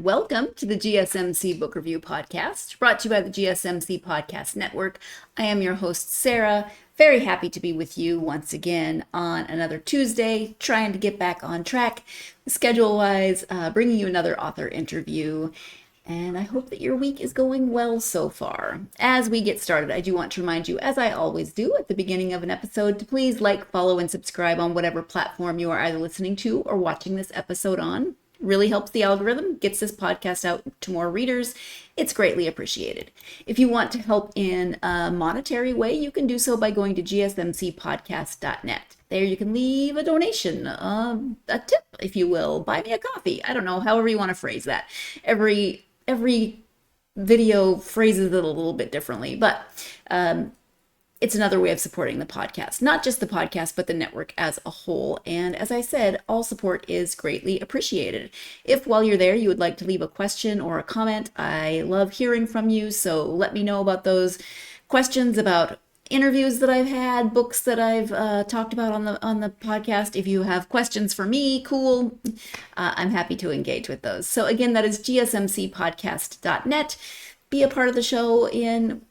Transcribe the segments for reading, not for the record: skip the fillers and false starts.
welcome to the GSMC Book Review Podcast, brought to you by the GSMC Podcast Network. I am your host, Sarah. Very happy to be with you once again on another Tuesday, trying to get back on track schedule-wise, bringing you another author interview. And I hope that your week is going well so far. As we get started, I do want to remind you, as I always do at the beginning of an episode, to please like, follow, and subscribe on whatever platform you are either listening to or watching this episode on. Really helps the algorithm, gets this podcast out to more readers. It's greatly appreciated. If you want to help in a monetary way, you can do so by going to gsmcpodcast.net. There you can leave a donation, a tip, if you will, buy me a coffee. I don't know, however you want to phrase that. Every video phrases it a little bit differently, but it's another way of supporting the podcast. Not just the podcast, but the network as a whole. And as I said, all support is greatly appreciated. If while you're there, you would like to leave a question or a comment, I love hearing from you. So let me know about those questions, about interviews that I've had, books that I've talked about on the podcast. If you have questions for me, cool. I'm happy to engage with those. So again, that is gsmcpodcast.net. Be a part of the show in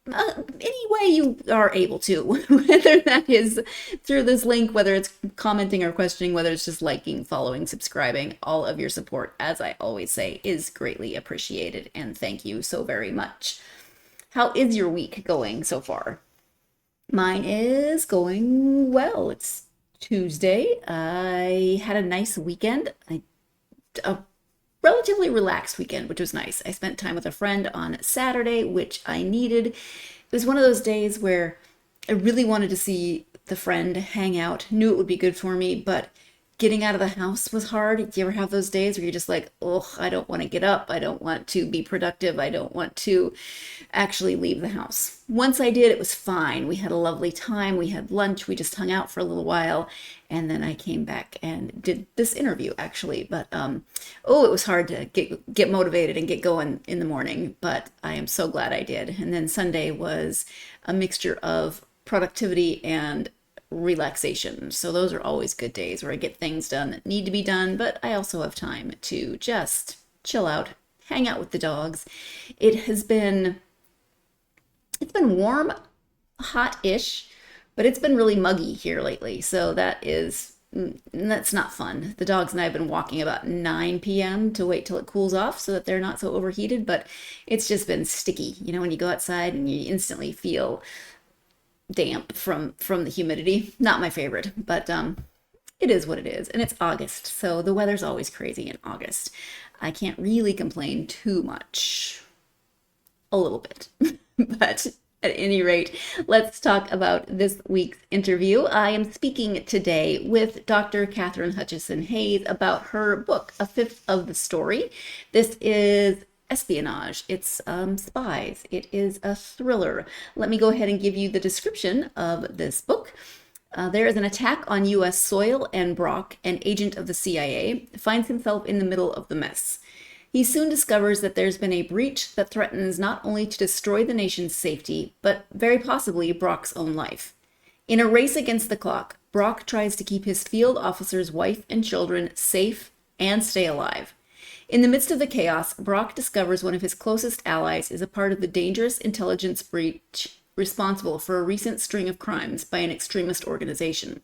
any way you are able to, whether that is through this link, whether it's commenting or questioning, whether it's just liking, following, subscribing. All of your support, as I always say, is greatly appreciated, and thank you so very much. How is your week going so far? Mine is going well. It's Tuesday. I had a nice weekend. A relatively relaxed weekend, which was nice. I spent time with a friend on Saturday, which I needed. It was one of those days where I really wanted to see the friend, hang out, knew it would be good for me, but getting out of the house was hard. Do you ever have those days where you're just like, oh, I don't want to get up. I don't want to be productive. I don't want to actually leave the house. Once I did, it was fine. We had a lovely time. We had lunch. We just hung out for a little while. And then I came back and did this interview, actually. But, it was hard to get motivated and get going in the morning. But I am so glad I did. And then Sunday was a mixture of productivity and relaxation. So those are always good days where I get things done that need to be done, but I also have time to just chill out, hang out with the dogs. It's been warm, hot-ish, but it's been really muggy here lately. So that's not fun. The dogs and I have been walking about 9 p.m. to wait till it cools off so that they're not so overheated, but it's just been sticky. You know, when you go outside and you instantly feel damp from the humidity. Not my favorite, but it is what it is. And it's August, so the weather's always crazy in August. I can't really complain too much. A little bit. But at any rate, let's talk about this week's interview. I am speaking today with Dr. Katherine Hutchinson-Hayes about her book, A Fifth of the Story. This is espionage. It's spies. It is a thriller. Let me go ahead and give you the description of this book. There is an attack on U.S. soil, and Brock, an agent of the CIA, finds himself in the middle of the mess. He soon discovers that there's been a breach that threatens not only to destroy the nation's safety, but very possibly Brock's own life. In a race against the clock, Brock tries to keep his field officer's wife and children safe and stay alive. In the midst of the chaos, Brock discovers one of his closest allies is a part of the dangerous intelligence breach responsible for a recent string of crimes by an extremist organization.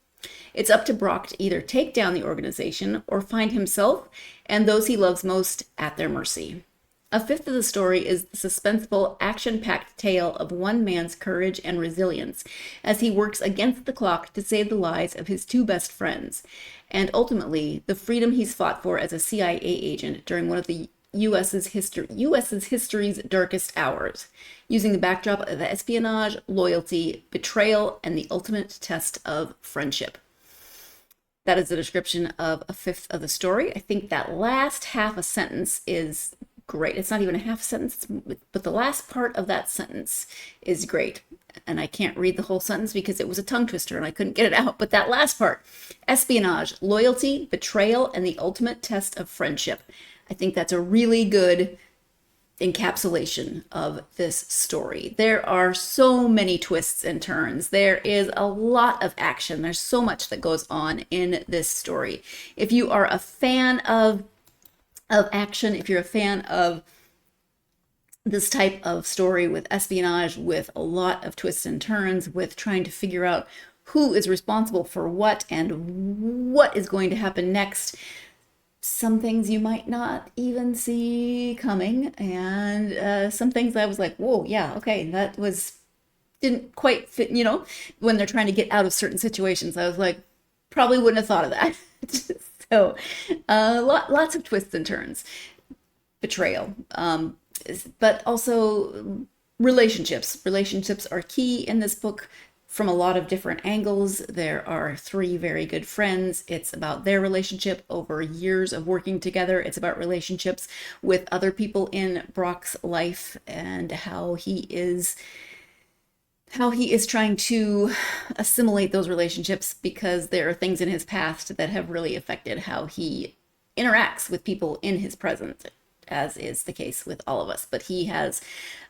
It's up to Brock to either take down the organization or find himself and those he loves most at their mercy. A Fifth of the Story is the suspenseful, action-packed tale of one man's courage and resilience as he works against the clock to save the lives of his two best friends, and ultimately the freedom he's fought for as a CIA agent during one of the U.S.'s history's darkest hours, using the backdrop of espionage, loyalty, betrayal, and the ultimate test of friendship. That is the description of A Fifth of the Story. I think that last half a sentence is great. It's not even a half sentence, but the last part of that sentence is great. And I can't read the whole sentence because it was a tongue twister and I couldn't get it out. But that last part, espionage, loyalty, betrayal, and the ultimate test of friendship. I think that's a really good encapsulation of this story. There are so many twists and turns. There is a lot of action. There's so much that goes on in this story. If you are a fan of of action, if you're a fan of this type of story with espionage, with a lot of twists and turns, with trying to figure out who is responsible for what and what is going to happen next. Some things you might not even see coming, and some things I was like, whoa, yeah, okay, that was didn't quite fit, when they're trying to get out of certain situations. I was like, probably wouldn't have thought of that. So, lots of twists and turns, betrayal, but also relationships. Relationships are key in this book from a lot of different angles. There are three very good friends. It's about their relationship over years of working together. It's about relationships with other people in Brock's life and how he is trying to assimilate those relationships, because there are things in his past that have really affected how he interacts with people in his present, as is the case with all of us. But he has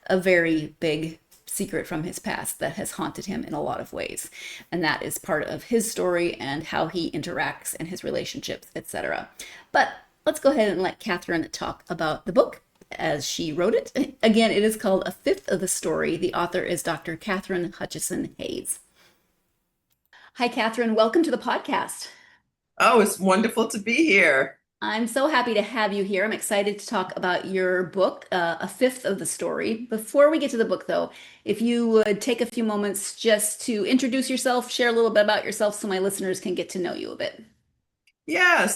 a very big secret from his past that has haunted him in a lot of ways. And that is part of his story and how he interacts and his relationships, etc. But let's go ahead and let Katherine talk about the book as she wrote it. Again, it is called A Fifth of the Story. The author is Dr. Katherine Hutchinson-Hayes. Hi, Katherine. Welcome to the podcast. Oh, it's wonderful to be here. I'm so happy to have you here. I'm excited to talk about your book, A Fifth of the Story. Before we get to the book, though, if you would take a few moments just to introduce yourself, share a little bit about yourself so my listeners can get to know you a bit. Yeah,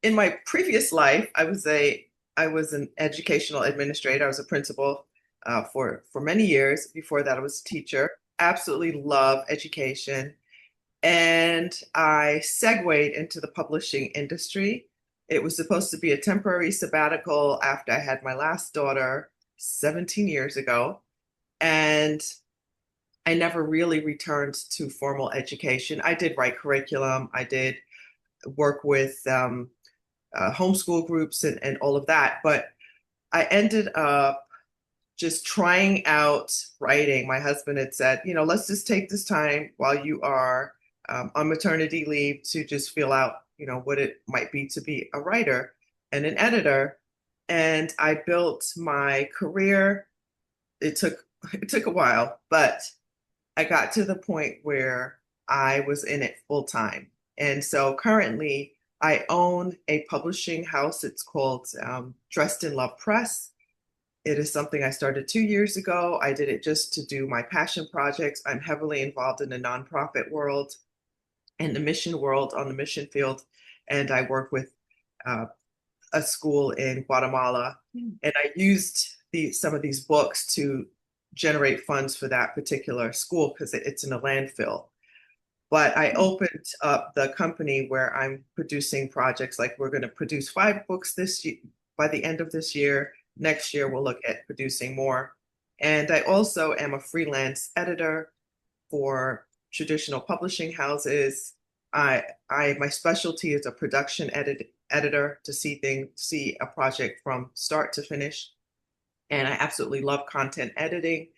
in my previous life, I was an educational administrator. I was a principal for many years. Before that, I was a teacher. Absolutely love education, and I segued into the publishing industry. It was supposed to be a temporary sabbatical after I had my last daughter 17 years ago, and I never really returned to formal education. I did write curriculum. I did work with homeschool groups and all of that. But I ended up just trying out writing. My husband had said, let's just take this time while you are on maternity leave to just feel out, what it might be to be a writer and an editor. And I built my career. It took it took a while, but I got to the point where I was in it full time. And so currently, I own a publishing house. It's called Dressed in Love Press. It is something I started 2 years ago. I did it just to do my passion projects. I'm heavily involved in the nonprofit world and the mission world on the mission field. And I work with uh, a school in Guatemala. And I used some of these books to generate funds for that particular school because it's in a landfill. But I opened up the company where I'm producing projects. Like we're going to produce 5 books this year. By the end of this year, next year we'll look at producing more. And I also am a freelance editor for traditional publishing houses. My specialty is a production editor to see a project from start to finish. And I absolutely love content editing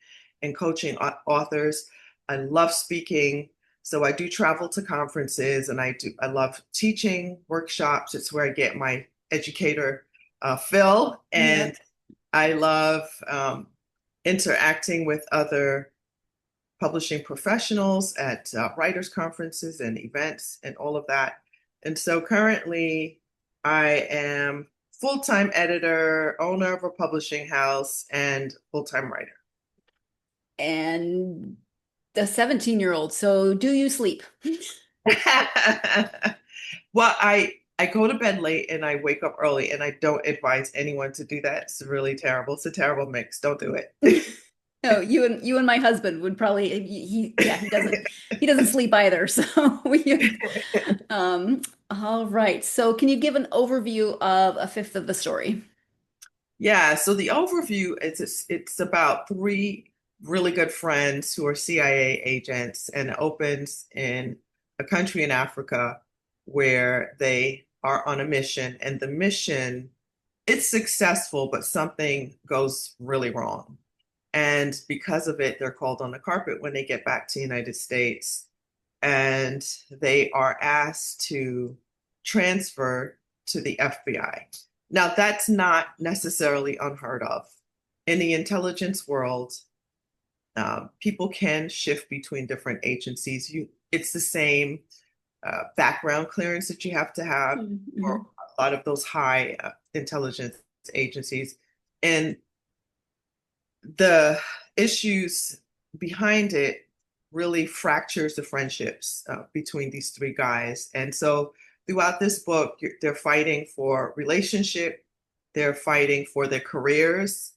and coaching authors. I love speaking. So I do travel to conferences, and I love teaching workshops. It's where I get my educator fill. Yeah. And I love interacting with other publishing professionals at writers conferences and events and all of that. And so currently I am full-time editor, owner of a publishing house, and full-time writer. And the 17-year-old. So, do you sleep? Well, I go to bed late and I wake up early, and I don't advise anyone to do that. It's really terrible. It's a terrible mix. Don't do it. No, you and my husband would probably yeah, he doesn't sleep either. So we all right. So can you give an overview of A Fifth of the Story? Yeah, so the overview is it's about 3 really good friends who are CIA agents, and it opens in a country in Africa where they are on a mission, and the mission, it's successful, but something goes really wrong. And because of it, they're called on the carpet when they get back to the United States, and they are asked to transfer to the FBI. Now, that's not necessarily unheard of. In the intelligence world, people can shift between different agencies. It's the same background clearance that you have to have for Mm-hmm. a lot of those high intelligence agencies. And the issues behind it really fractures the friendships between these three guys. And so throughout this book, they're fighting for relationship, they're fighting for their careers.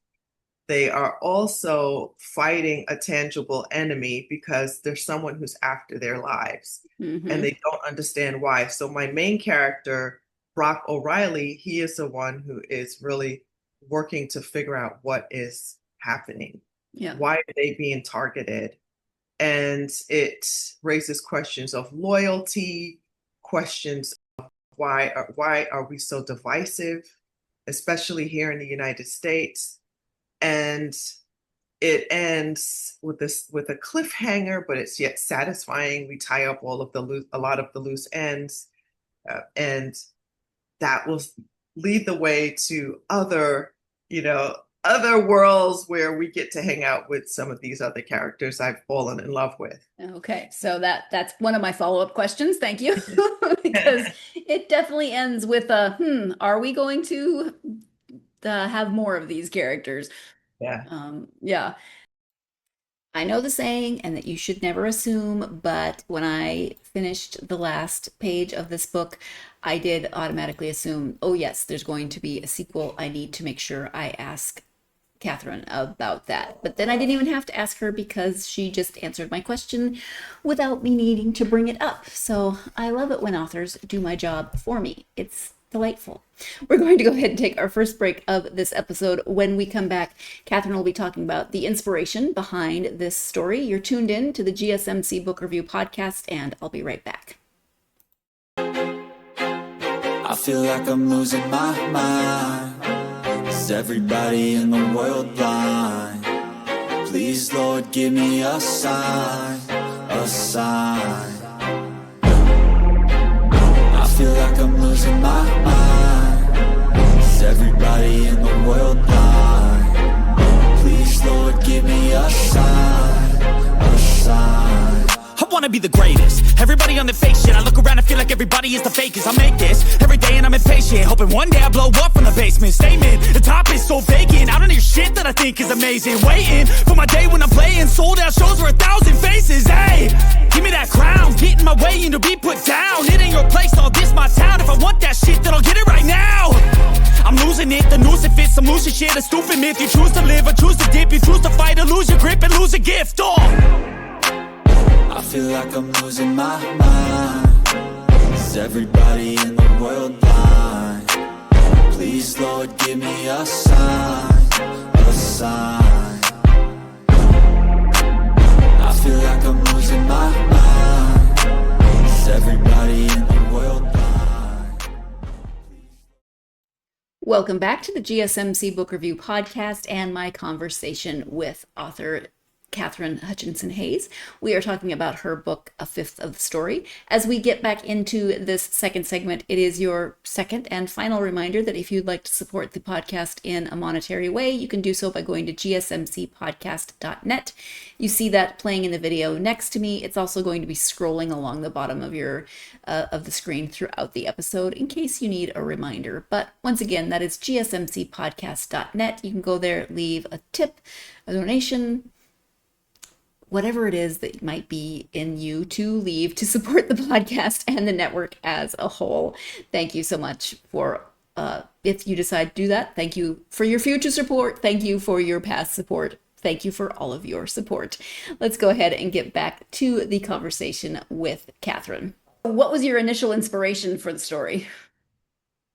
They are also fighting a tangible enemy because there's someone who's after their lives and Mm-hmm. they don't understand why. So my main character, Brock O'Reilly, he is the one who is really working to figure out what is happening. Yeah. Why are they being targeted? And it raises questions of loyalty, questions of why are we so divisive, especially here in the United States. And it ends with a cliffhanger, but it's yet satisfying. We tie up a lot of the loose ends, and that will lead the way to other worlds where we get to hang out with some of these other characters I've fallen in love with. Okay, so that's one of my follow-up questions. Thank you. Because it definitely ends with are we going to have more of these characters? Yeah. Yeah. I know the saying and that you should never assume, but when I finished the last page of this book, I did automatically assume, oh yes, there's going to be a sequel. I need to make sure I ask Katherine about that. But then I didn't even have to ask her because she just answered my question without me needing to bring it up. So I love it when authors do my job for me. It's delightful. We're going to go ahead and take our first break of this episode. When we come back, Katherine will be talking about the inspiration behind this story. You're tuned in to the GSMC Book Review Podcast, and I'll be right back. I feel like I'm losing my mind. Is everybody in the world blind? Please, Lord, give me a sign, a sign. I feel like I'm losing my mind. Is everybody in the world blind? Please, Lord, give me a sign, a sign. I wanna be the greatest. Everybody on the fake shit. I look around and feel like everybody is the fakest. I make this every day and I'm impatient, hoping one day I blow up from the basement. Statement, the top is so vacant. I don't hear shit that I think is amazing. Waiting for my day when I'm playing sold out shows for 1,000 faces. Hey, give me that crown, get in my way and to be put down. It ain't your place, all this my town. If I want that shit, then I'll get it right now. I'm losing it, the noose it fits, some losing shit, a stupid myth. You choose to live or choose to dip, you choose to fight or lose your grip and lose a gift. I feel like I'm losing my mind. Is everybody in the world blind? Please, Lord, give me a sign, a sign. I feel like I'm losing my mind. Is everybody in the world blind? Welcome back to the GSMC Book Review Podcast and my conversation with author Katherine Hutchinson-Hayes. We are talking about her book, A Fifth of the Story. As we get back into this second segment, it is your second and final reminder that if you'd like to support the podcast in a monetary way, you can do so by going to gsmcpodcast.net. You see that playing in the video next to me. It's also going to be scrolling along the bottom of your of the screen throughout the episode in case you need a reminder. But once again, that is gsmcpodcast.net. You can go there, leave a tip, a donation, whatever it is that might be in you to leave to support the podcast and the network as a whole. Thank you so much for, if you decide to do that, thank you for your future support. Thank you for your past support. Thank you for all of your support. Let's go ahead and get back to the conversation with Katherine. What was your initial inspiration for the story?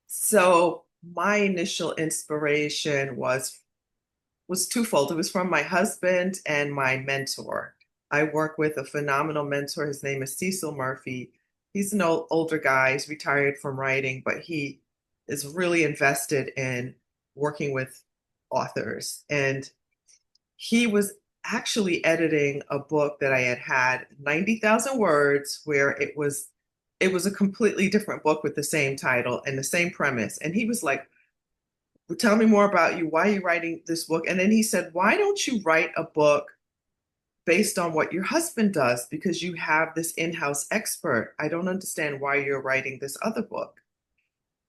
So my initial inspiration was twofold. It was from my husband and my mentor. I work with a phenomenal mentor. His name is Cecil Murphy. He's an older guy. He's retired from writing, but he is really invested in working with authors. And he was actually editing a book that I had 90,000 words, where it was a completely different book with the same title and the same premise. And he was like, tell me more about you. Why are you writing this book? And then he said, why don't you write a book based on what your husband does? Because you have this in-house expert. I don't understand why you're writing this other book,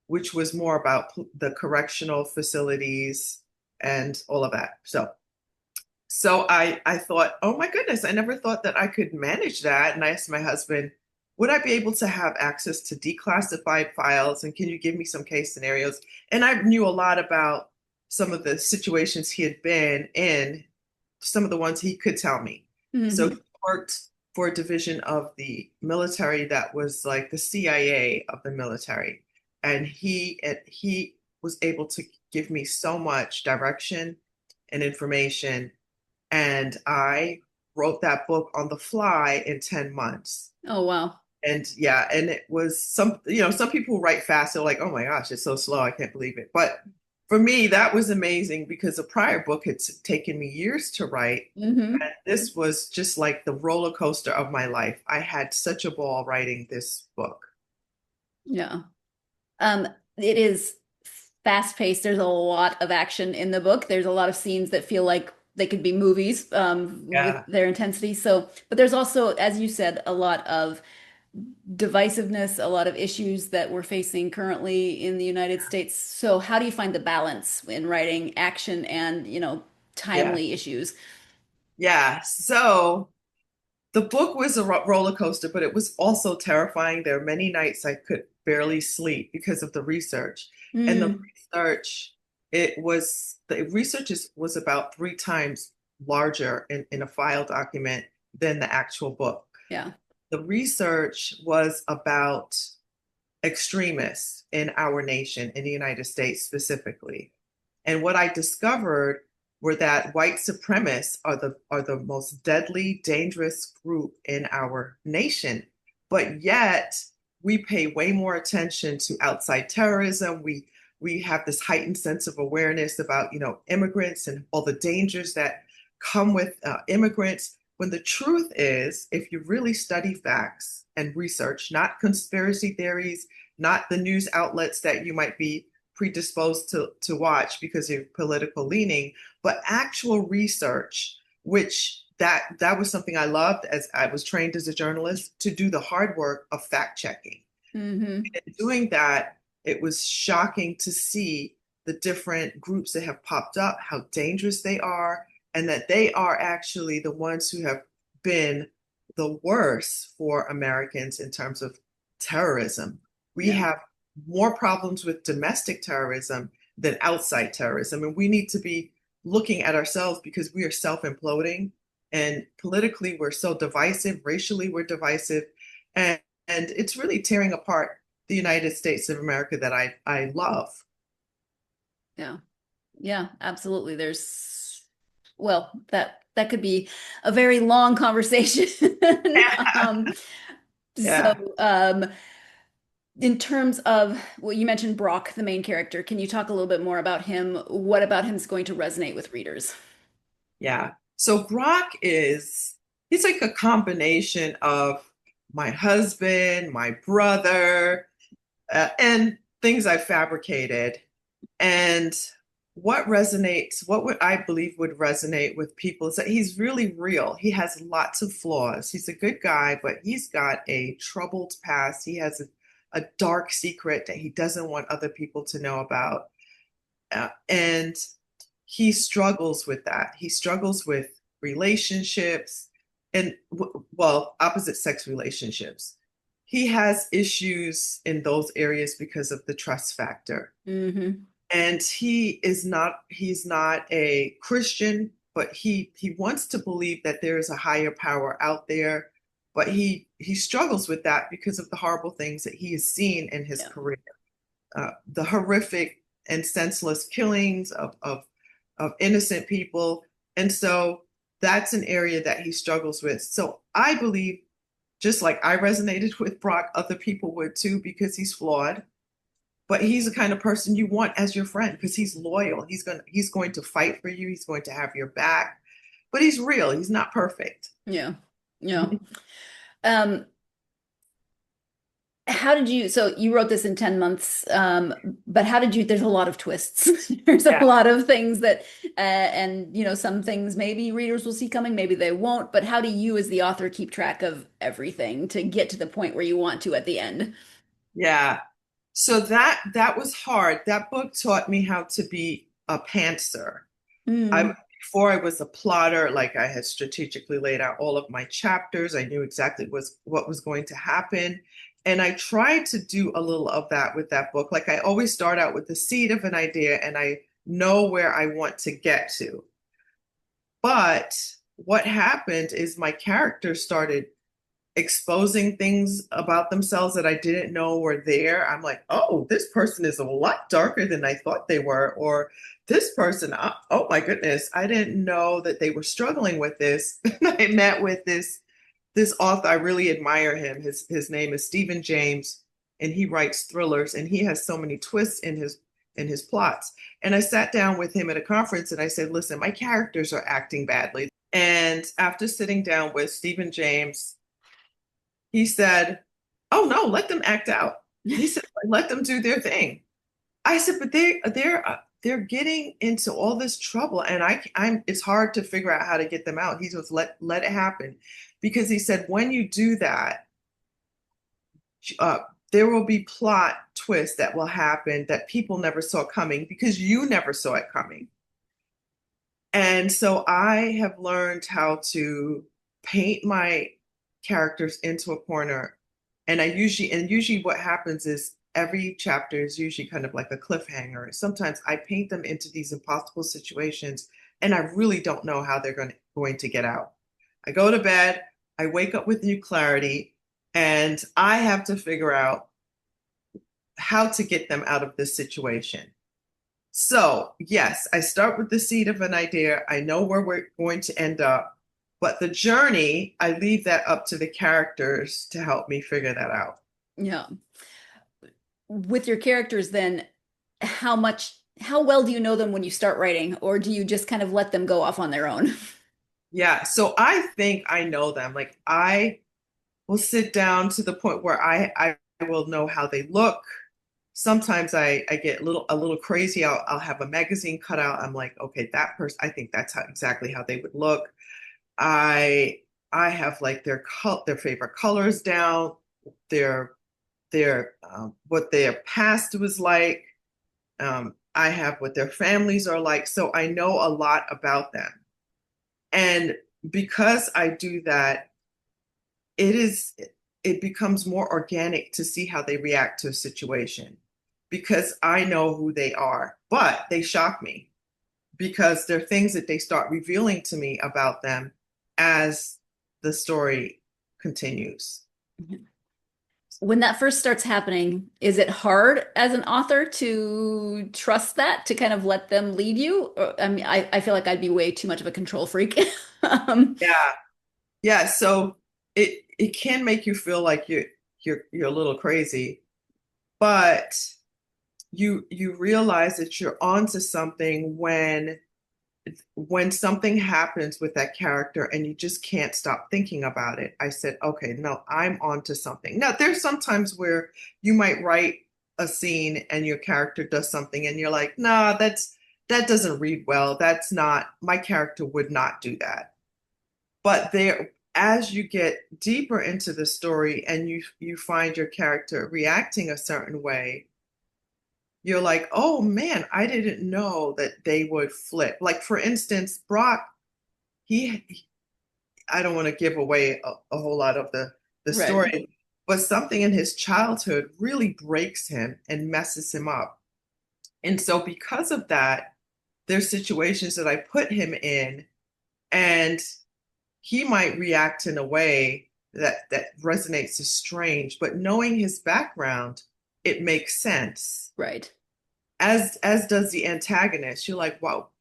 which was more about the correctional facilities and all of that. So I thought, oh my goodness, I never thought that I could manage that. And I asked my husband, would I be able to have access to declassified files? And can you give me some case scenarios? And I knew a lot about some of the situations he had been in, some of the ones he could tell me. So he worked for a division of the military that was like the CIA of the military. And he was able to give me so much direction and information. And I wrote that book on the fly in 10 months. Oh, wow. And yeah, and it was some people write fast. They're like, oh my gosh, it's so slow. I can't believe it. But for me, that was amazing because a prior book had taken me years to write. And this was just like the roller coaster of my life. I had such a ball writing this book. Yeah. It is fast paced. There's a lot of action in the book. There's a lot of scenes that feel like they could be movies with their intensity. So, but there's also, as you said, a lot of divisiveness, a lot of issues that we're facing currently in the United States. So how do you find the balance in writing action and, timely issues? Yeah. So the book was a roller coaster, but it was also terrifying. There are many nights I could barely sleep because of the research. And the research, the research was about 3 times larger in a file document than the actual book. Yeah. The research was about extremists in our nation, in the United States specifically. And what I discovered were that white supremacists are the most deadly, dangerous group in our nation. But yet we pay way more attention to outside terrorism. We have this heightened sense of awareness about, immigrants and all the dangers that come with immigrants. When the truth is, if you really study facts and research, not conspiracy theories, not the news outlets that you might be predisposed to watch because of political leaning, but actual research, which that was something I loved as I was trained as a journalist to do the hard work of fact checking. And doing that, it was shocking to see the different groups that have popped up, how dangerous they are, and that they are actually the ones who have been the worst for Americans in terms of terrorism. We have more problems with domestic terrorism than outside terrorism. And we need to be looking at ourselves because we are self-imploding. And politically, we're so divisive. Racially, we're divisive. And it's really tearing apart the United States of America that I love. Yeah. Yeah, absolutely. That could be a very long conversation. So, in terms of, well, you mentioned Brock, the main character. Can you talk a little bit more about him? What about him is going to resonate with readers? Yeah. So Brock he's like a combination of my husband, my brother, and things I fabricated. And what would I believe would resonate with people is that he's really real. He has lots of flaws. He's a good guy, but he's got a troubled past. He has a dark secret that he doesn't want other people to know about. And he struggles with that. He struggles with relationships and, opposite sex relationships. He has issues in those areas because of the trust factor. And he's not a Christian, but he wants to believe that there is a higher power out there. But he struggles with that because of the horrible things that he has seen in his career. The horrific and senseless killings of innocent people. And so that's an area that he struggles with. So I believe, just like I resonated with Brock, other people would too, because he's flawed. But he's the kind of person you want as your friend because he's loyal. He's going to fight for you. He's going to have your back. But he's real. He's not perfect. Yeah. How did you, so you wrote this in 10 months, but how did you, there's a lot of twists. There's a Yeah. lot of things that, and some things maybe readers will see coming, maybe they won't, but how do you as the author keep track of everything to get to the point where you want to at the end? Yeah. So that was hard. That book taught me how to be a pantser. I Mm, before I was a plotter, like I had strategically laid out all of my chapters. I knew exactly what was going to happen. And I tried to do a little of that with that book. Like I always start out with the seed of an idea and I know where I want to get to. But what happened is my characters started exposing things about themselves that I didn't know were there. I'm like, oh, this person is a lot darker than I thought they were. Or this person, oh my goodness, I didn't know that they were struggling with this. I met with this author. I really admire him. His name is Stephen James, and he writes thrillers, and he has so many twists in his plots. And I sat down with him at a conference and I said, listen, my characters are acting badly. And after sitting down with Stephen James, he said, "Oh no, let them act out." He said, "Let them do their thing." I said, "But they're getting into all this trouble, and I'm it's hard to figure out how to get them out." He goes, "Let it happen," because he said, "When you do that, uh, there will be plot twists that will happen that people never saw coming because you never saw it coming." And so I have learned how to paint my characters into a corner. And usually what happens is every chapter is usually kind of like a cliffhanger. Sometimes I paint them into these impossible situations and I really don't know how they're going to get out. I go to bed, I wake up with new clarity, and I have to figure out how to get them out of this situation. So, yes, I start with the seed of an idea. I know where we're going to end up, but the journey, I leave that up to the characters to help me figure that out. yeah. With your characters, then, how well do you know them when you start writing, or do you just kind of let them go off on their own? Yeah, so I think I know them. Like I will sit down to the point where I will know how they look. Sometimes I get a little crazy. I'll have a magazine cut out. I'm like, okay, that person, I think that's exactly how they would look. I I have like their favorite colors down, their what their past was like. I have what their families are like, so I know a lot about them. And because I do that, it is it becomes more organic to see how they react to a situation because I know who they are. But they shock me because there are things that they start revealing to me about them as the story continues. When that first starts happening, is it hard as an author to trust that, to kind of let them lead you? I mean, I feel like I'd be way too much of a control freak. Yeah. Yeah, so it can make you feel like you're a little crazy, but you realize that you're onto something when something happens with that character and you just can't stop thinking about it. I said, okay, no, I'm onto something. Now, there's sometimes where you might write a scene and your character does something and you're like, nah, that doesn't read well. That's not, my character would not do that. But there, as you get deeper into the story and you find your character reacting a certain way, you're like, oh man, I didn't know that they would flip. Like for instance, Brock, he I don't want to give away a whole lot of the Right. story, but something in his childhood really breaks him and messes him up. And so because of that, there's situations that I put him in and he might react in a way that resonates as strange, but knowing his background, it makes sense. Right. As does the antagonist. You're like, well,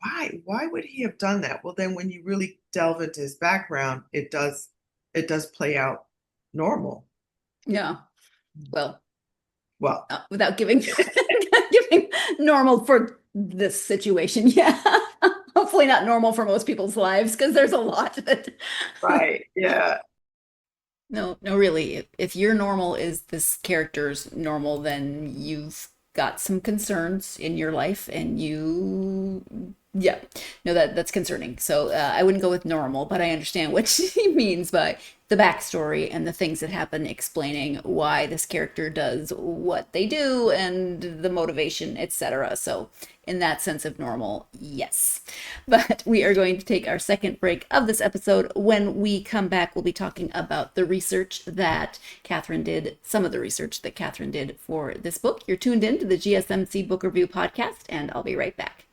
why would he have done that? Well, then when you really delve into his background, it does play out normal. Yeah. Well, Well, without giving giving normal for this situation. Yeah. Hopefully not normal for most people's lives because there's a lot that right, yeah. No, no, really. If your normal is this character's normal, then you've got some concerns in your life, and yeah, no, that's concerning. So I wouldn't go with normal, but I understand what she means by the backstory and the things that happen, explaining why this character does what they do and the motivation, etc. So in that sense of normal, yes. But we are going to take our second break of this episode. When we come back, we'll be talking about the research that Katherine did, some of the research that Katherine did for this book. You're tuned in to the GSMC Book Review Podcast, and I'll be right back.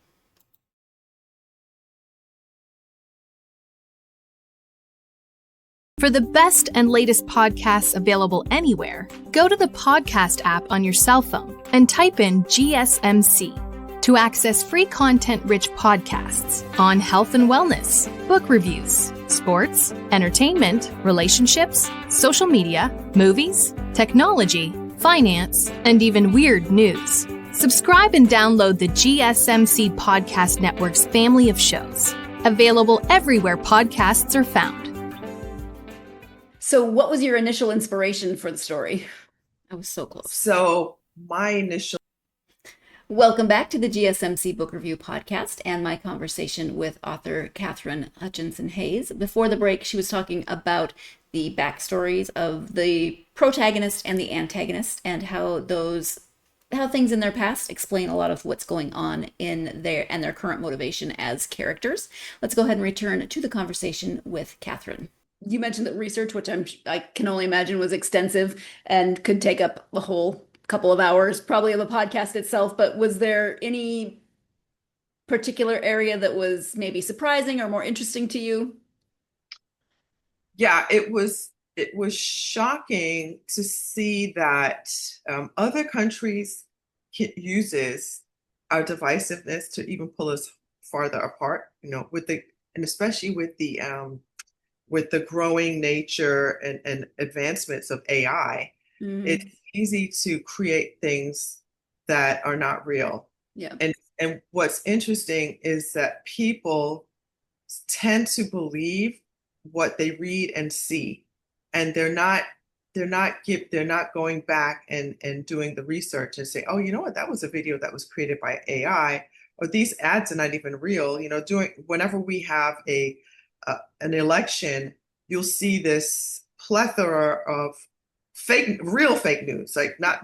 For the best and latest podcasts available anywhere, go to the podcast app on your cell phone and type in GSMC to access free content-rich podcasts on health and wellness, book reviews, sports, entertainment, relationships, social media, movies, technology, finance, and even weird news. Subscribe and download the GSMC Podcast Network's family of shows, available everywhere podcasts are found. So what was your initial inspiration for the story? I was so close. So my initial Welcome back to the GSMC Book Review Podcast and my conversation with author Katherine Hutchinson-Hayes. Before the break, she was talking about the backstories of the protagonist and the antagonist, and how things in their past explain a lot of what's going on in their current motivation as characters. Let's go ahead and return to the conversation with Katherine. You mentioned that research, which I can only imagine was extensive and could take up a whole couple of hours, probably, of a podcast itself. But was there any particular area that was maybe surprising or more interesting to you? Yeah, it was shocking to see that other countries uses our divisiveness to even pull us farther apart. And especially with the growing nature and advancements of AI, it's easy to create things that are not real. Yeah. And what's interesting is that people tend to believe what they read and see, and they're not going back and doing the research and say, oh, you know what, that was a video that was created by AI, or these ads are not even real. Whenever we have an election, you'll see this plethora of real fake news, like not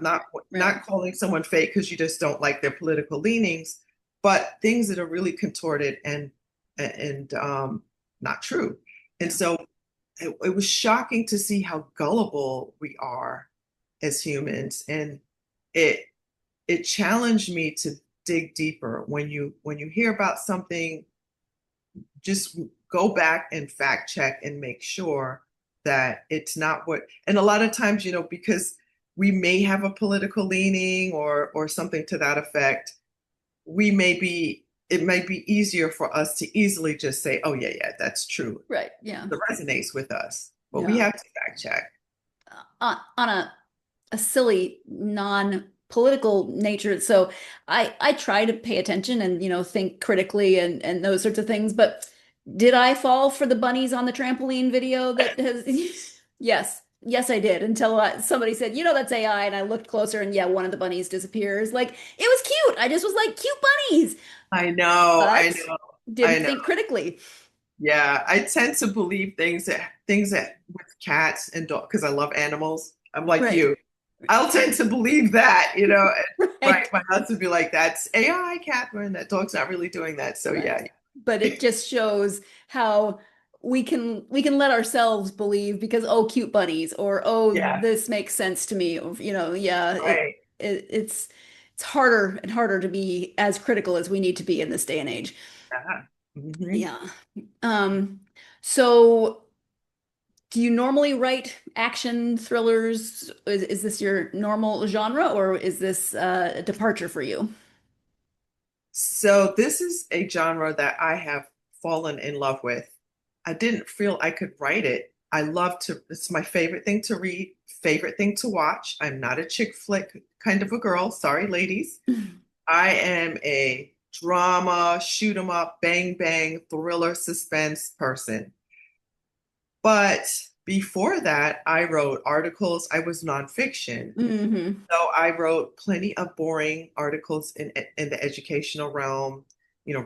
calling someone fake because you just don't like their political leanings, but things that are really contorted and not true. And so it was shocking to see how gullible we are as humans, and it challenged me to dig deeper. When you hear about something, just go back and fact check and make sure that it's not what. And a lot of times, because we may have a political leaning or something to that effect, it might be easier for us to easily just say, oh yeah, that's true. Right. Yeah. It resonates with us, but we have to fact check. On a silly, non-political nature. So I try to pay attention and, think critically and those sorts of things. But did I fall for the bunnies on the trampoline video that has, Yes, I did, until somebody said, that's AI. And I looked closer and one of the bunnies disappears. Like, it was cute. I just was like, cute bunnies. I know. Didn't think critically. Yeah, I tend to believe things that with cats and dogs, because I love animals. I'm like you. I'll tend to believe that, and my husband would be like, that's AI, Katherine. That dog's not really doing that. So yeah. But it just shows how we can let ourselves believe because, cute bunnies, or this makes sense to me, or it's harder and harder to be as critical as we need to be in this day and age. So do you normally write action thrillers? Is this your normal genre, or is this a departure for you? So this is a genre that I have fallen in love with. I didn't feel I could write it. It's my favorite thing to read, favorite thing to watch. I'm not a chick flick kind of a girl. Sorry, ladies. I am a drama, shoot 'em up, bang, bang, thriller, suspense person. But before that, I wrote articles. I was nonfiction. Mm-hmm. So I wrote plenty of boring articles in the educational realm,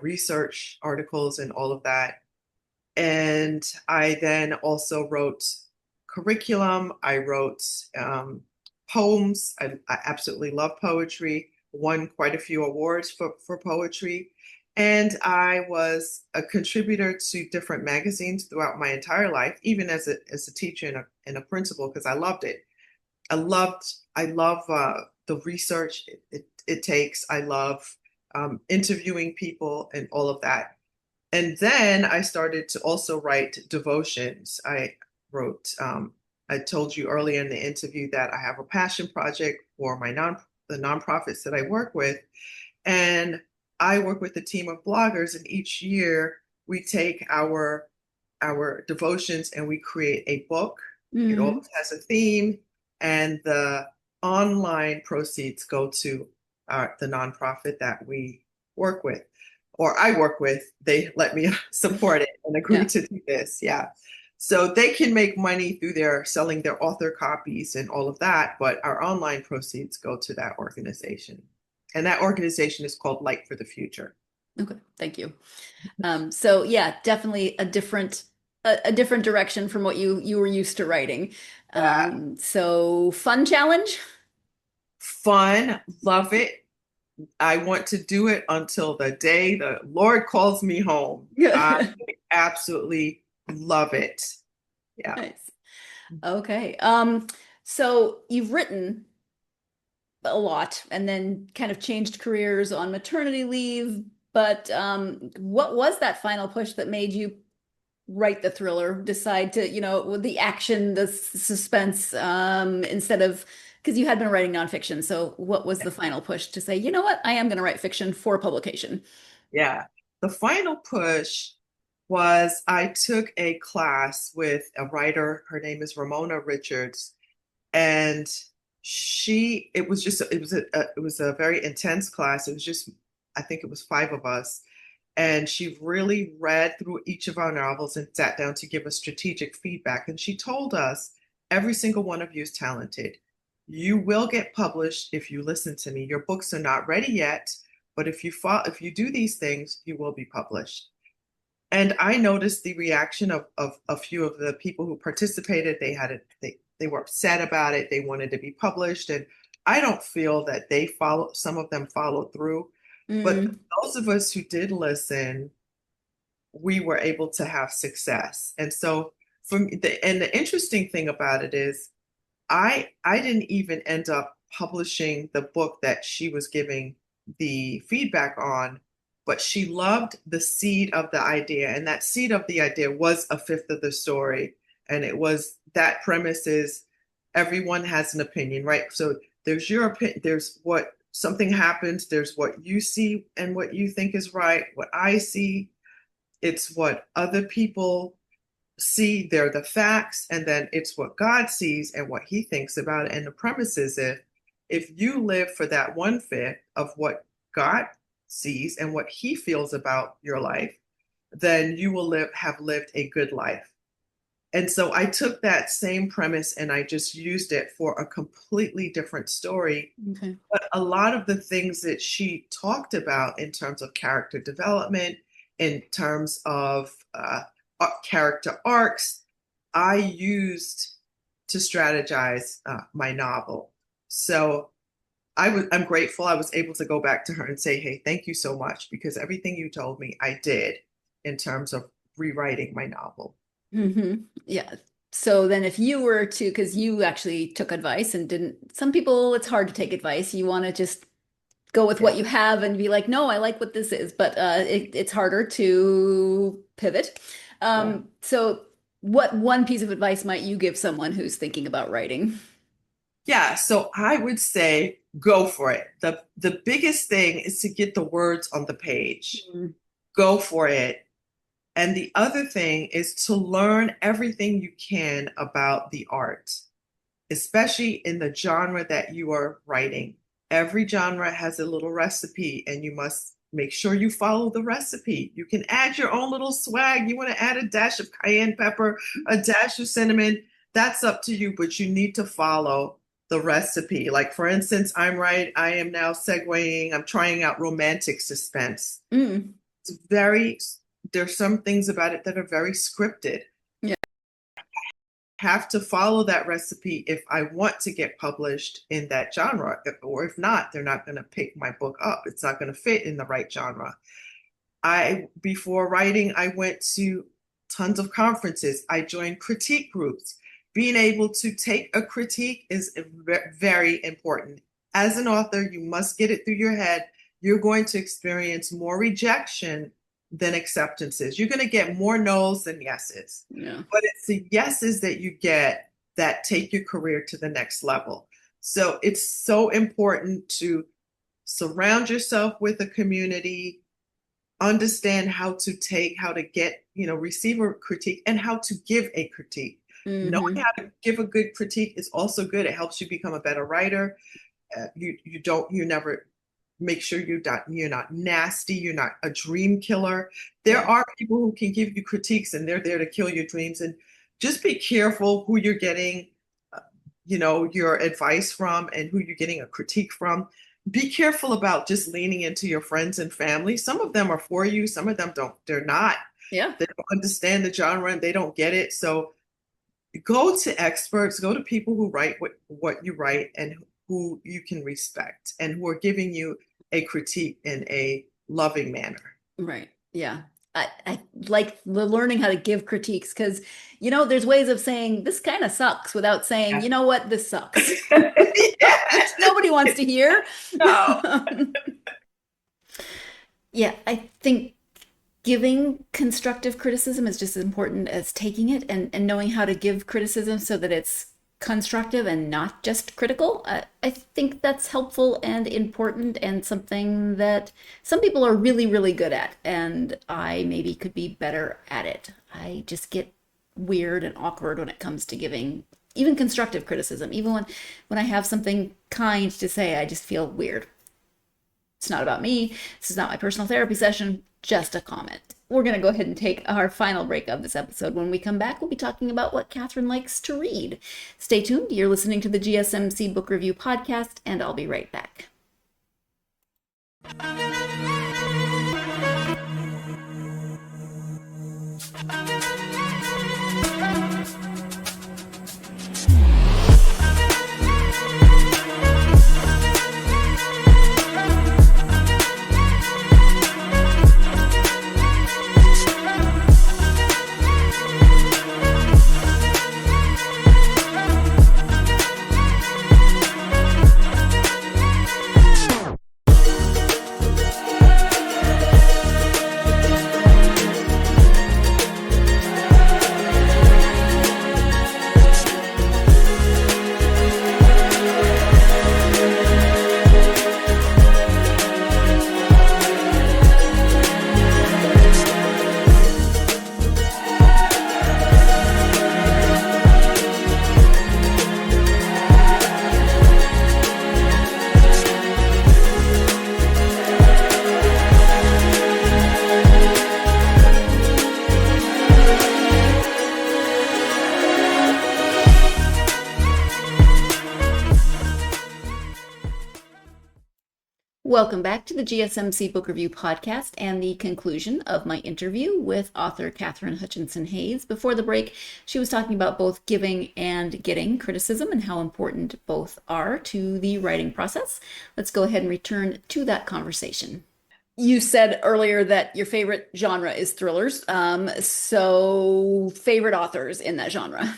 research articles and all of that. And I then also wrote curriculum. I wrote poems. I absolutely love poetry, won quite a few awards for poetry. And I was a contributor to different magazines throughout my entire life, even as a teacher and a principal, because I loved it. I love the research it takes. I love interviewing people and all of that. And then I started to also write devotions. I wrote, I told you earlier in the interview that I have a passion project for the nonprofits that I work with. And I work with a team of bloggers, and each year we take our devotions and we create a book. It always has a theme, and the online proceeds go to the nonprofit that we work with, or I work with. They let me support it and agree to do this. Yeah. So they can make money through selling their author copies and all of that, but our online proceeds go to that organization. And that organization is called Light for the Future. Okay, thank you. So yeah, definitely a different direction from what you were used to writing. So fun challenge? Fun, love it. I want to do it until the day the Lord calls me home. I absolutely love it. Yeah. Nice. Okay. So you've written a lot and then kind of changed careers on maternity leave, but what was that final push that made you write the thriller, decide to, with the action, the suspense, instead of, because you had been writing nonfiction. So what was the final push to say, you know what, I am going to write fiction for publication? Yeah. The final push was I took a class with a writer. Her name is Ramona Richards. And it was a very intense class. It was just, I think it was 5 of us. And she really read through each of our novels and sat down to give us strategic feedback. And she told us, every single one of you is talented. You will get published if you listen to me. Your books are not ready yet, but if you do these things, you will be published. And I noticed the reaction of a few of the people who participated. They were upset about it. They wanted to be published. And I don't feel that some of them followed through. But those of us who did listen, we were able to have success. And so the interesting thing about it is I didn't even end up publishing the book that she was giving the feedback on, but she loved the seed of the idea. And that seed of the idea was a fifth of the story. And it was that premise is everyone has an opinion, right? So there's your opinion, there's what something happens, there's what you see and what you think is right, what I see, it's what other people see, they're the facts, and then it's what God sees and what he thinks about it. And the premise is if you live for that 1/5 of what God sees and what he feels about your life, then you will have lived a good life. And so I took that same premise and I just used it for a completely different story. Okay. But a lot of the things that she talked about in terms of character development, in terms of character arcs, I used to strategize my novel. So I'm grateful I was able to go back to her and say, hey, thank you so much, because everything you told me, I did in terms of rewriting my novel. Yeah. So then if you were to, because you actually took advice and didn't, some people, it's hard to take advice. You want to just go with what you have and be like, no, I like what this is, but it's harder to pivot. So what one piece of advice might you give someone who's thinking about writing? Yeah, so I would say go for it. The biggest thing is to get the words on the page. Go for it. And the other thing is to learn everything you can about the art, especially in the genre that you are writing. Every genre has a little recipe, and you must make sure you follow the recipe. You can add your own little swag. You want to add a dash of cayenne pepper, a dash of cinnamon. that's up to you, but you need to follow the recipe. Like, for instance, I am now segueing, I'm trying out romantic suspense. Mm. There's some things about it that are very scripted. Yeah. Have to follow that recipe if I want to get published in that genre, or if not, they're not going to pick my book up. It's not going to fit in the right genre. Before writing, I went to tons of conferences. I joined critique groups. Being able to take a critique is very important. As an author, you must get it through your head. You're going to experience more rejection than acceptances. You're going to get more no's than yeses. Yeah. But it's the yeses that you get that take your career to the next level. So it's so important to surround yourself with a community, understand how to get, receive a critique and how to give a critique. Mm-hmm. Knowing how to give a good critique is also good. It helps you become a better writer. Make sure you're not nasty. You're not a dream killer. There are people who can give you critiques and they're there to kill your dreams. And just be careful who you're getting, your advice from and who you're getting a critique from. Be careful about just leaning into your friends and family. Some of them are for you. Some of them don't. They're not. Yeah. They don't understand the genre and they don't get it. So go to experts, go to people who write what you write and who you can respect and who are giving you a critique in a loving manner. Right. Yeah. I like the learning how to give critiques because, there's ways of saying this kind of sucks without saying, you know what, this sucks. Which nobody wants to hear. No. Yeah, I think giving constructive criticism is just as important as taking it and knowing how to give criticism so that it's constructive and not just critical. I think that's helpful and important and something that some people are really, really good at. And I maybe could be better at it. I just get weird and awkward when it comes to giving even constructive criticism. Even when I have something kind to say, I just feel weird. It's not about me. This is not my personal therapy session, just a comment. We're going to go ahead and take our final break of this episode. When we come back, we'll be talking about what Katherine likes to read. Stay tuned. You're listening to the GSMC Book Review Podcast, and I'll be right back. Welcome back to the GSMC Book Review Podcast and the conclusion of my interview with author Katherine Hutchinson-Hayes. Before the break, she was talking about both giving and getting criticism and how important both are to the writing process. Let's go ahead and return to that conversation. You said earlier that your favorite genre is thrillers. So favorite authors in that genre?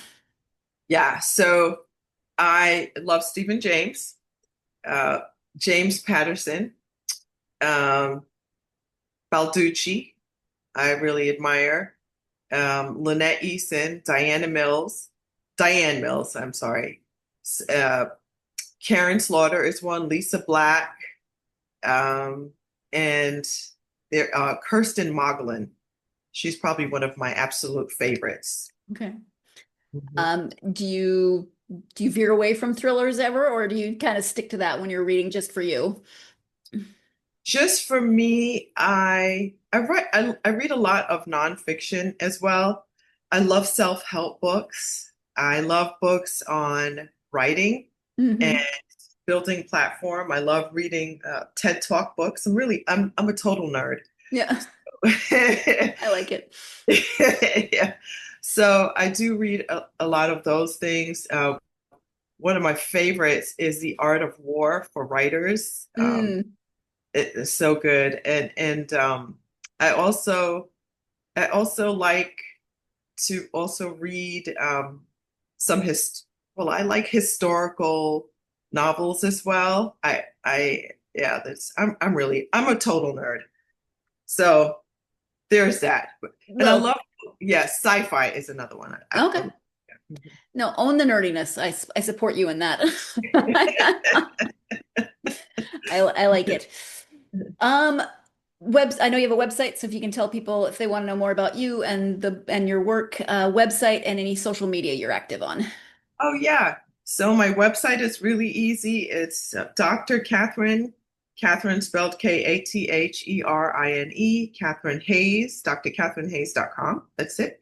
Yeah, so I love Stephen James. James Patterson, Balducci, I really admire. Lynette Eason, Diane Mills, I'm sorry. Karen Slaughter is one, Lisa Black, and there Kirsten Moglen. She's probably one of my absolute favorites. Okay. Do you veer away from thrillers ever, or do you kind of stick to that when you're reading just for you? Just for me, I read a lot of nonfiction as well. I love self-help books. I love books on writing and Hmm. building platform. I love reading TED Talk books. I'm a total nerd. Yeah, I like it. Yeah. So I do read a lot of those things. One of my favorites is The Art of War for Writers. Mm. It is so good. And I also I also like to also read some I like historical novels as well. Yeah, I'm a total nerd. So there's that. And I Well, love, yes, sci-fi is another one. okay. No, own the nerdiness. I support you in that. I like it. Um, I know you have a website, so if you can tell people if they want to know more about you and your work, website and any social media you're active on. Oh, yeah. So my website is really easy. It's Dr. Katherine spelled Katherine, Katherine Hayes, drkatherinehayes.com. That's it.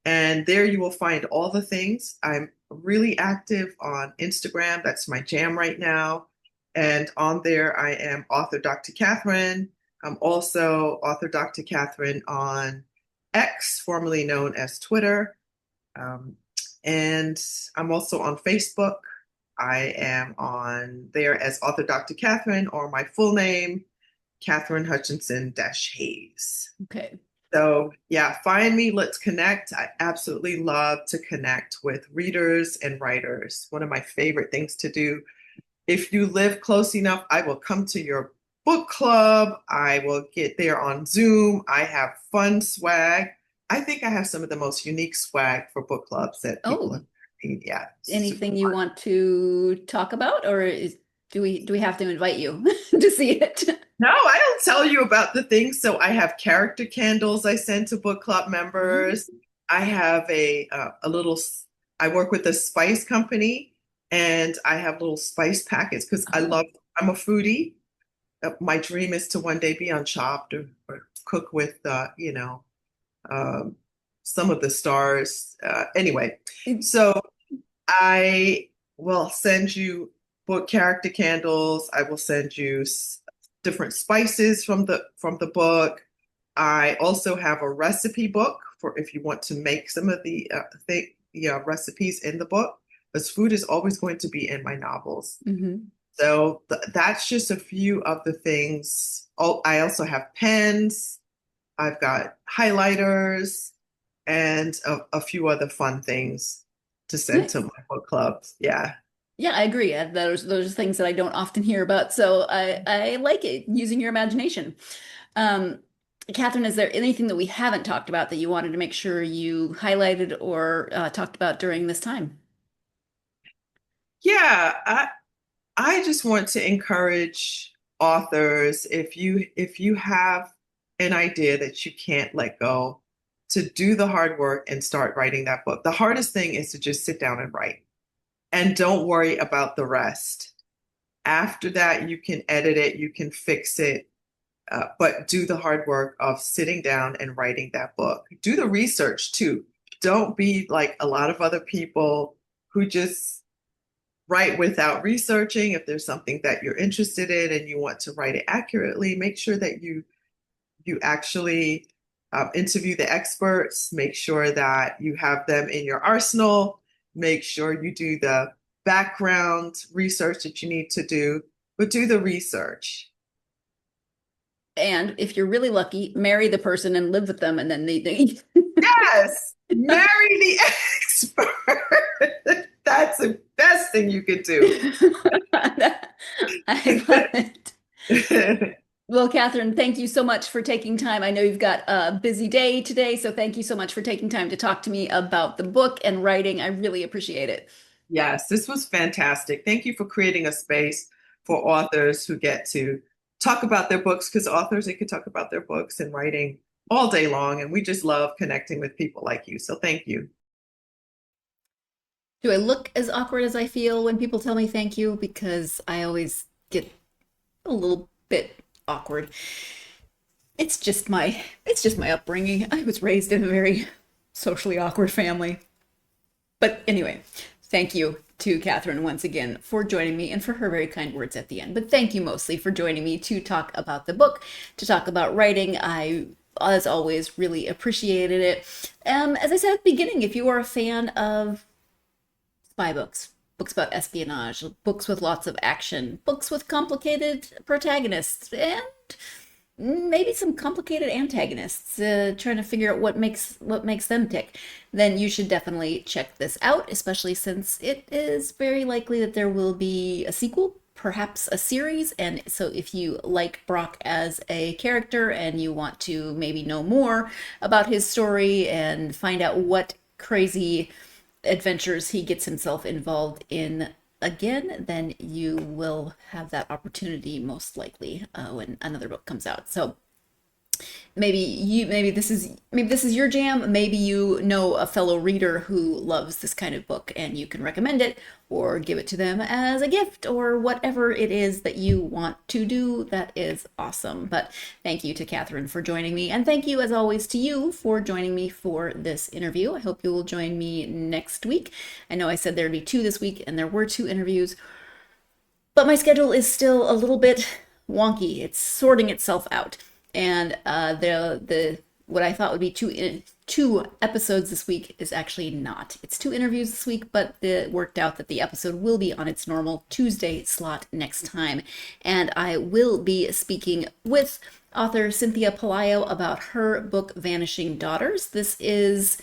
And there you will find all the things. I'm really active on Instagram. That's my jam right now. And on there, I am author Dr. Katherine. I'm also author Dr. Katherine on X, formerly known as Twitter. Um, and I'm also on Facebook. I am on there as author Dr. Katherine, or my full name, Katherine Hutchinson-Hayes. Okay. So yeah, find me, let's connect. I absolutely love to connect with readers and writers. One of my favorite things to do. If you live close enough, I will come to your book club. I will get there on Zoom. I have fun swag. I think I have some of the most unique swag for book clubs that people Oh, have seen. Yeah, super anything you fun. want to talk about, or do we have to invite you to see it? No, I don't tell you about the things. So I have character candles I send to book club members. I have a little. I work with a spice company, and I have little spice packets because Oh, I'm a foodie. My dream is to one day be on Chopped or cook with um, some of the stars. Anyway, so I will send you book character candles. I will send you different spices from the book. I also have a recipe book for if you want to make some of the recipes in the book. Because food is always going to be in my novels. hmm. So that's just a few of the things. Oh, I also have pens. I've got highlighters and a few other fun things to send to Nice. my book clubs. Yeah. Yeah, I agree. Those are things that I don't often hear about, so I like it using your imagination. Um, Catherine, is there anything that we haven't talked about that you wanted to make sure you highlighted or talked about during this time? Yeah, I just want to encourage authors if you have an idea that you can't let go, to do the hard work and start writing that book. The hardest thing is to just sit down and write and don't worry about the rest. After that, you can edit it, you can fix it, but do the hard work of sitting down and writing that book. Do the research too. Don't be like a lot of other people who just write without researching. If there's something that you're interested in and you want to write it accurately, make sure that you actually interview the experts. Make sure that you have them in your arsenal. Make sure you do the background research that you need to do, but do the research. And if you're really lucky, marry the person and live with them, and then they Yes, marry the expert. That's the best thing you could do. I love it. Well, Catherine, thank you so much for taking time. I know you've got a busy day today, so thank you so much for taking time to talk to me about the book and writing. I really appreciate it. Yes, this was fantastic. Thank you for creating a space for authors who get to talk about their books, because authors, they could talk about their books and writing all day long. And we just love connecting with people like you. So thank you. Do I look as awkward as I feel when people tell me thank you? Because I always get a little bit awkward. It's just my upbringing. I was raised in a very socially awkward family. But But anyway, thank you to Katherine once again for joining me and for her very kind words at the end. But thank you mostly for joining me to talk about the book, to talk about writing. I, as always, really appreciated it. As I said at the beginning, if you are a fan of spy books, books about espionage, books with lots of action, books with complicated protagonists, and maybe some complicated antagonists, trying to figure out what makes them tick, then you should definitely check this out, especially since it is very likely that there will be a sequel, perhaps a series. And so if you like Brock as a character and you want to maybe know more about his story and find out what crazy adventures he gets himself involved in again, then you will have that opportunity most likely when another book comes out. So maybe this is your jam. Maybe you know a fellow reader who loves this kind of book and you can recommend it or give it to them as a gift or whatever it is that you want to do. That is awesome. But thank you to Katherine for joining me, and thank you as always to you for joining me for this interview. I hope you will join me next week. I know I said there'd be 2 this week and there were 2 interviews, but my schedule is still a little bit wonky. It's sorting itself out. And the what I thought would be 2 episodes this week is actually not. It's 2 interviews this week, but it worked out that the episode will be on its normal Tuesday slot next time. And I will be speaking with author Cynthia Pelayo about her book, Vanishing Daughters. This is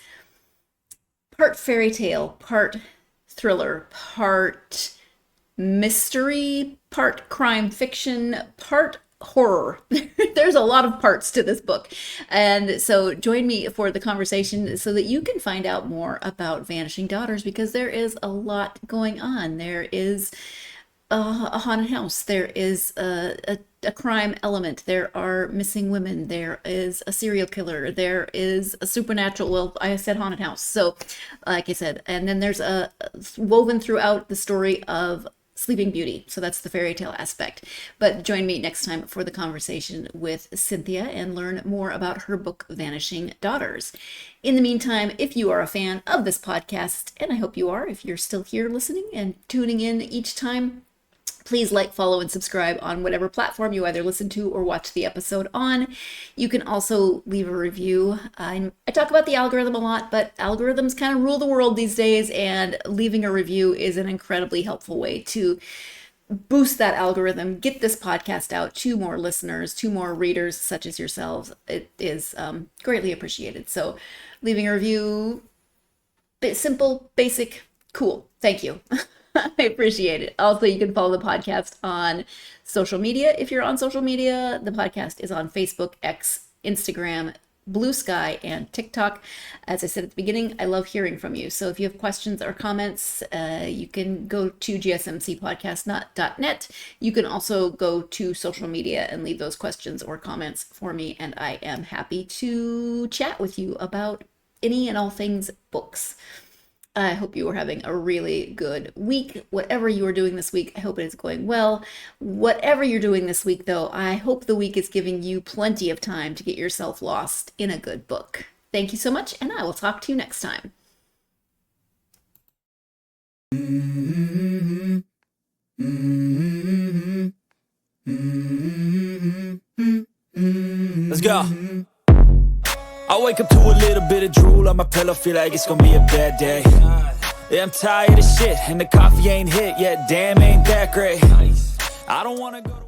part fairy tale, part thriller, part mystery, part crime fiction, part horror. There's a lot of parts to this book. And so join me for the conversation so that you can find out more about Vanishing Daughters, because there is a lot going on. There is a haunted house. There is a crime element. There are missing women. There is a serial killer. There is a supernatural, well, I said haunted house. So like I said, and then there's a woven throughout the story of Sleeping Beauty. So that's the fairy tale aspect. But join me next time for the conversation with Cynthia and learn more about her book, Vanishing Daughters. In the meantime, if you are a fan of this podcast, and I hope you are, if you're still here listening and tuning in each time, please like, follow, and subscribe on whatever platform you either listen to or watch the episode on. You can also leave a review. I talk about the algorithm a lot, but algorithms kind of rule the world these days, and leaving a review is an incredibly helpful way to boost that algorithm, get this podcast out to more listeners, to more readers such as yourselves. It is greatly appreciated. So leaving a review, simple, basic, cool. Thank you. I appreciate it. Also, you can follow the podcast on social media. If you're on social media, the podcast is on Facebook, X, Instagram, Blue Sky, and TikTok. As I said at the beginning, I love hearing from you. So if you have questions or comments, you can go to gsmcpodcast.net. You can also go to social media and leave those questions or comments for me, and I am happy to chat with you about any and all things books. I hope you are having a really good week. Whatever you are doing this week, I hope it is going well. Whatever you're doing this week, though, I hope the week is giving you plenty of time to get yourself lost in a good book. Thank you so much, and I will talk to you next time. Let's go. I wake up to a little bit of drool on my pillow, feel like it's gonna be a bad day. Yeah, I'm tired of shit, and the coffee ain't hit yet, damn, ain't that great. I don't wanna go to